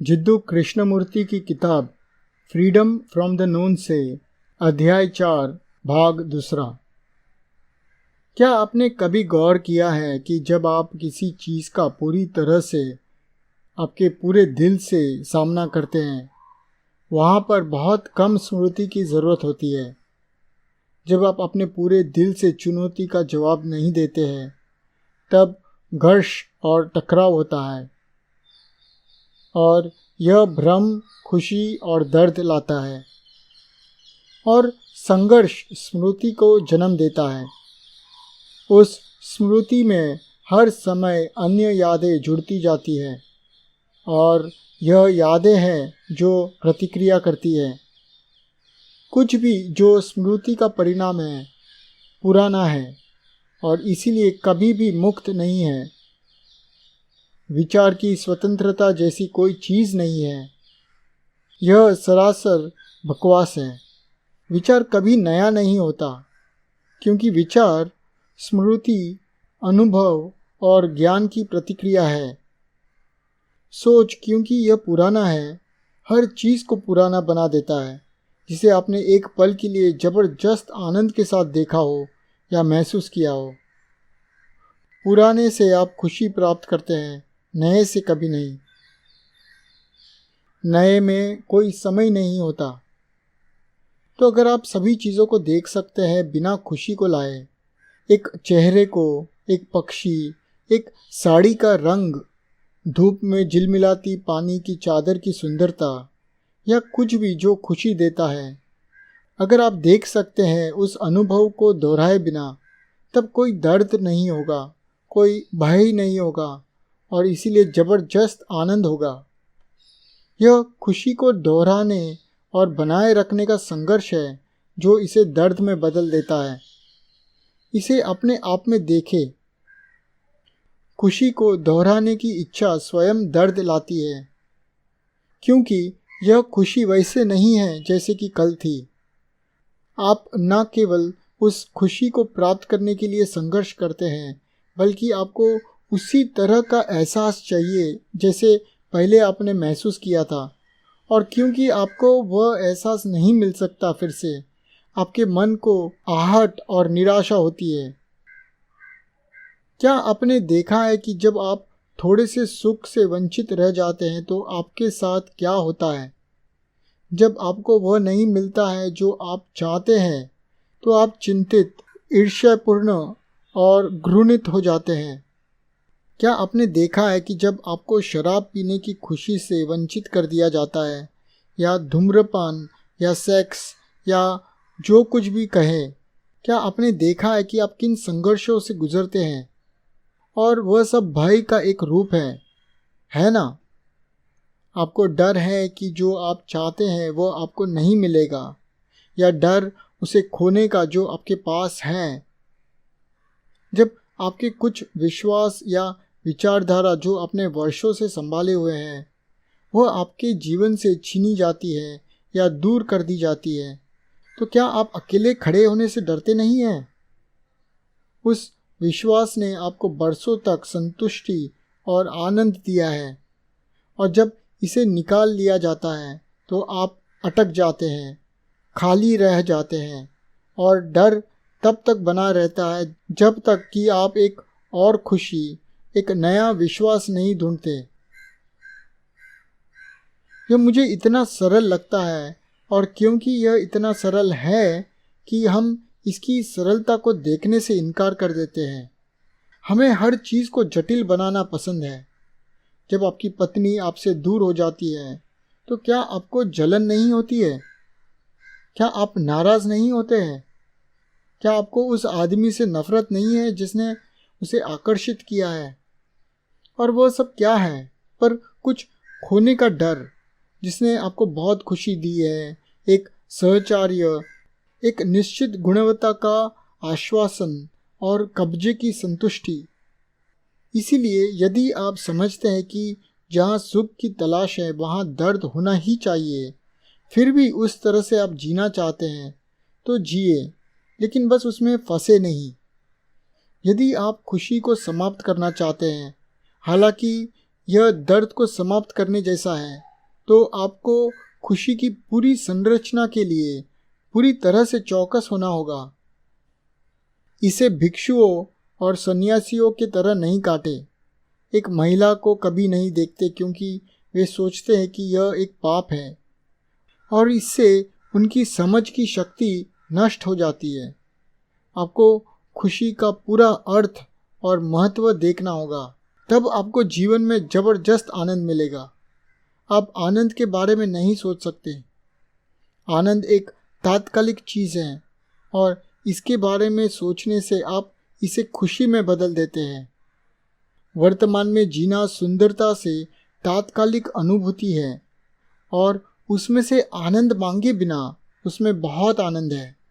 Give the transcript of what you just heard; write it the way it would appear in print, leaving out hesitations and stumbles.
जिद्दू कृष्णमूर्ति की किताब freedom from the known से अध्याय 4 भाग दूसरा। क्या आपने कभी गौर किया है कि जब आप किसी चीज़ का पूरी तरह से आपके पूरे दिल से सामना करते हैं, वहाँ पर बहुत कम स्मृति की ज़रूरत होती है। जब आप अपने पूरे दिल से चुनौती का जवाब नहीं देते हैं, तब घर्ष और टकराव होता है और यह भ्रम, खुशी और दर्द लाता है और संघर्ष स्मृति को जन्म देता है। उस स्मृति में हर समय अन्य यादें जुड़ती जाती हैं और यह यादें हैं जो प्रतिक्रिया करती है। कुछ भी जो स्मृति का परिणाम है पुराना है और इसीलिए कभी भी मुक्त नहीं है। विचार की स्वतंत्रता जैसी कोई चीज़ नहीं है। यह सरासर बकवास है। विचार कभी नया नहीं होता, क्योंकि विचार स्मृति, अनुभव और ज्ञान की प्रतिक्रिया है। सोच, क्योंकि यह पुराना है, हर चीज़ को पुराना बना देता है जिसे आपने एक पल के लिए ज़बरदस्त आनंद के साथ देखा हो या महसूस किया हो। पुराने से आप खुशी प्राप्त करते हैं, नए से कभी नहीं। नए में कोई समय नहीं होता। तो अगर आप सभी चीज़ों को देख सकते हैं बिना खुशी को लाए, एक चेहरे को, एक पक्षी, एक साड़ी का रंग, धूप में झिलमिलाती पानी की चादर की सुंदरता या कुछ भी जो खुशी देता है, अगर आप देख सकते हैं उस अनुभव को दोहराए बिना, तब कोई दर्द नहीं होगा, कोई भय नहीं होगा और इसीलिए ज़बरदस्त आनंद होगा। यह खुशी को दोहराने और बनाए रखने का संघर्ष है जो इसे दर्द में बदल देता है। इसे अपने आप में देखें। खुशी को दोहराने की इच्छा स्वयं दर्द लाती है, क्योंकि यह खुशी वैसे नहीं है जैसे कि कल थी। आप न केवल उस खुशी को प्राप्त करने के लिए संघर्ष करते हैं, बल्कि आपको उसी तरह का एहसास चाहिए जैसे पहले आपने महसूस किया था। और क्योंकि आपको वह एहसास नहीं मिल सकता फिर से, आपके मन को आहट और निराशा होती है। क्या आपने देखा है कि जब आप थोड़े से सुख से वंचित रह जाते हैं तो आपके साथ क्या होता है? जब आपको वह नहीं मिलता है जो आप चाहते हैं, तो आप चिंतित, ईर्ष्यापूर्ण और घृणित हो जाते हैं। क्या आपने देखा है कि जब आपको शराब पीने की खुशी से वंचित कर दिया जाता है, या धूम्रपान या सेक्स या जो कुछ भी कहे, क्या आपने देखा है कि आप किन संघर्षों से गुजरते हैं? और वह सब भय का एक रूप है ना? आपको डर है कि जो आप चाहते हैं वो आपको नहीं मिलेगा, या डर उसे खोने का जो आपके पास है। जब आपके कुछ विश्वास या विचारधारा जो आपने वर्षों से संभाले हुए हैं, वह आपके जीवन से छीनी जाती है या दूर कर दी जाती है, तो क्या आप अकेले खड़े होने से डरते नहीं हैं? उस विश्वास ने आपको बरसों तक संतुष्टि और आनंद दिया है, और जब इसे निकाल लिया जाता है तो आप अटक जाते हैं, खाली रह जाते हैं, और डर तब तक बना रहता है जब तक कि आप एक और खुशी, एक नया विश्वास नहीं ढूंढते। यह मुझे इतना सरल लगता है, और क्योंकि यह इतना सरल है कि हम इसकी सरलता को देखने से इनकार कर देते हैं। हमें हर चीज़ को जटिल बनाना पसंद है। जब आपकी पत्नी आपसे दूर हो जाती है, तो क्या आपको जलन नहीं होती है? क्या आप नाराज़ नहीं होते हैं? क्या आपको उस आदमी से नफरत नहीं है जिसने उसे आकर्षित किया है? और वह सब क्या है पर कुछ खोने का डर जिसने आपको बहुत खुशी दी है, एक सहचर्य, एक निश्चित गुणवत्ता का आश्वासन और कब्जे की संतुष्टि। इसीलिए यदि आप समझते हैं कि जहाँ सुख की तलाश है वहाँ दर्द होना ही चाहिए, फिर भी उस तरह से आप जीना चाहते हैं, तो जिए, लेकिन बस उसमें फंसे नहीं। यदि आप खुशी को समाप्त करना चाहते हैं, हालांकि यह दर्द को समाप्त करने जैसा है, तो आपको खुशी की पूरी संरचना के लिए पूरी तरह से चौकस होना होगा। इसे भिक्षुओं और सन्यासियों की तरह नहीं काटे। एक महिला को कभी नहीं देखते क्योंकि वे सोचते हैं कि यह एक पाप है और इससे उनकी समझ की शक्ति नष्ट हो जाती है। आपको खुशी का पूरा अर्थ और महत्व देखना होगा, तब आपको जीवन में जबरदस्त आनंद मिलेगा। आप आनंद के बारे में नहीं सोच सकते। आनंद एक तात्कालिक चीज़ है और इसके बारे में सोचने से आप इसे खुशी में बदल देते हैं। वर्तमान में जीना सुंदरता से तात्कालिक अनुभूति है और उसमें से आनंद मांगे बिना उसमें बहुत आनंद है।